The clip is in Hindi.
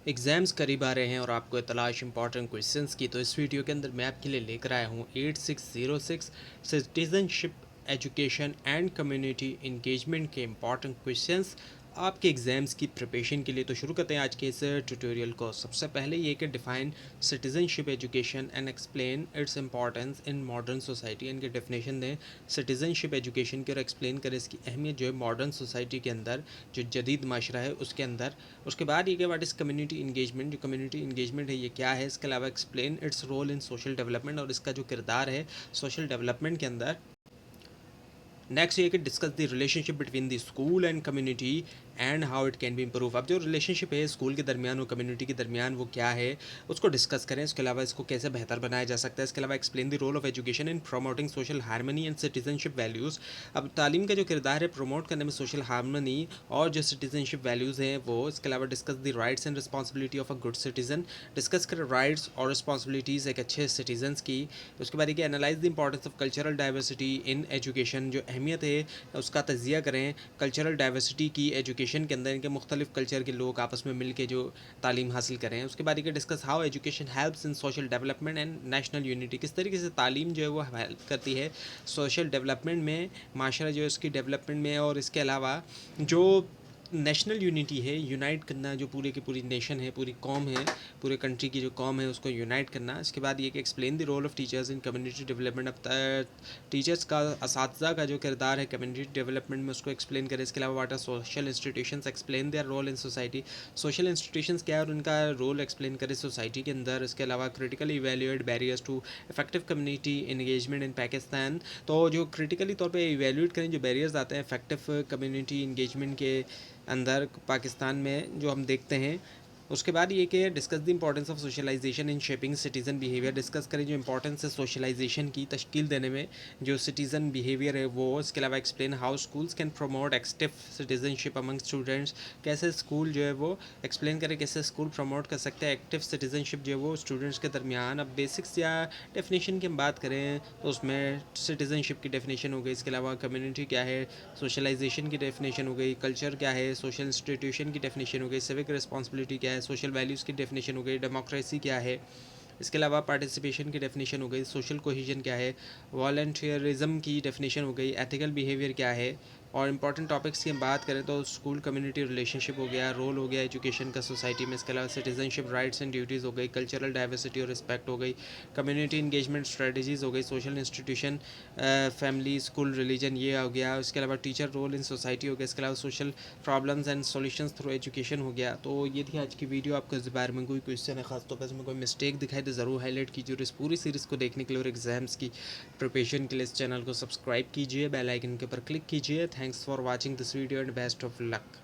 एग्ज़ाम्स करीब आ रहे हैं और आपको तलाश इंपॉर्टेंट क्वेश्चंस की। तो इस वीडियो के अंदर मैं आपके लिए लेकर आया हूँ 8606 citizenship education and community engagement के इंपॉर्टेंट क्वेश्चंस आपके एग्ज़ाम्स की प्रिपरेशन के लिए। तो शुरू करते हैं आज के इस ट्यूटोरियल को। सबसे पहले ये कि define citizenship education and explain its importance in modern society. इनके डेफिनेशन दें सिटीज़नशिप एजुकेशन की और एक्सप्लेन करें इसकी अहमियत जो है मॉडर्न सोसाइटी के अंदर, जो जदीद माशरा है उसके अंदर। उसके बाद ये कि व्हाट इज़ कम्युनिटी इंगेजमेंट, जो कम्युनिटी इंगेजमेंट है ये क्या है। इसके अलावा explain its role in social development, और इसका जो किरदार है सोशल डेवलपमेंट के अंदर। नेक्स्ट ये कि discuss the relationship between the school and community and how it can be improve. अब जो रिलेशनशिप है स्कूल के दरमियान और कम्युनिटी के दरमियान वो क्या है उसको डिस्कस करें। इसके अलावा इसको कैसे बेहतर बनाया जा सकता है। इसके अलावा explain the role of education in promoting social harmony and citizenship values. अब तालीम का जो किरदार है प्रमोट करने में सोशल हारमनी और जो सिटीजनशिप वैल्यूज़ हैं वो। इसके अलावा discuss the rights and responsibility of a good citizen. Discuss करें राइट्स और रिस्पॉन्सिबिलिटीज़ एक अच्छे सिटीजन्स की। उसके बाद ये analyse the importance of cultural diversity in education, जो अहमियत है उसका तजिया करें कल्चरल डाइवर्सिटी की एजुकेशन के अंदर। इनके मुख्तलिफ कल्चर के लोग आपस में मिल के जो तालीम हासिल करें। उसके बाद ये discuss how education helps in social development and national unity. किस तरीके से तालीम जो है वो हेल्प करती है सोशल डेवलपमेंट में, माशरा जो है उसकी डेवलपमेंट में। और इसके अलावा जो नेशनल यूनिटी है, यूनाइट करना, जो पूरे की पूरी नेशन है, पूरी कौम है, पूरे कंट्री की जो कौम है उसको यूनाइट करना। इसके बाद ये कि explain the role of teachers in community development. अब टीचर्स का, असातिज़ा का जो किरदार है कम्युनिटी डेवलपमेंट में उसको एक्सप्लेन करें। इसके अलावा what are social institutions, explain their role in society. Social institutions क्या है और उनका रोल एक्सप्लेन करें सोसाइटी के अंदर। इसके अलावा critically evaluate barriers to effective community engagement in Pakistan. तो जो क्रिटिकली तौर पे इवेल्यूएट करें जो बैरियर्स आते हैं इफेक्टिव कम्युनिटी इंगेजमेंट के अंदर पाकिस्तान में जो हम देखते हैं। उसके बाद ये कि discuss the importance of socialisation in shaping citizen behaviour. Discuss करें जो इंपॉर्टेंस है सोशलाइजेशन की तश्कील देने में जो सिटीज़न बिहेवियर है वो। इसके अलावा explain how schools can promote active citizenship among students. कैसे स्कूल जो है वो एक्सप्लेन करें कैसे स्कूल प्रमोट कर सकते हैं एक्टिव सिटीजनशिप जो है वो स्टूडेंट्स के दरमियान। अब बेसिक्स या डेफिनेशन की हम बात करें तो उसमें सिटीजनशिप की डेफिनेशन हो गई। इसके अलावा कम्युनिटी क्या है, सोशलाइजेशन की डेफिनेशन हो गई, कल्चर क्या है, सोशल इंस्टीट्यूशन की डेफिनेशन हो गई, सिविक रिस्पॉन्सिबिलिटी क्या है, सोशल वैल्यूज़ की डेफिनेशन हो गई, डेमोक्रेसी क्या है। इसके अलावा पार्टिसिपेशन की डेफिनेशन हो गई, सोशल कोहिजन क्या है, वॉलंटियरिज्म की डेफिनेशन हो गई, एथिकल बिहेवियर क्या है। और इंपॉर्टेंट टॉपिक्स की हम बात करें तो स्कूल कम्युनिटी रिलेशनशिप हो गया, रोल हो गया एजुकेशन का सोसाइटी में। इसके अलावा सिटीजनशिप राइट्स एंड ड्यूटीज़ हो गई, कल्चरल डाइवर्सिटी और रिस्पेक्ट हो गई, कम्युनिटी इंगेजमेंट स्ट्रेटजीज़ हो गई, social institution, family, school, religion ये हो गया। इसके अलावा टीचर रोल इन सोसाइटी हो गया। इसके अलावा social problems and solutions through education हो गया। तो ये थी आज की वीडियो। आपको इस बारे में कोई क्वेश्चन है खासतौर पर इसमें कोई मिस्टेक दिखाई तो ज़रूर हाईलाइट कीजिए। और इस पूरी सीरीज़ को देखने के लिए और एग्जाम्स की प्रिपरेशन के लिए इस चैनल को सब्सक्राइब कीजिए, बेल आइकन के ऊपर क्लिक कीजिए। Thanks for watching this video and best of luck.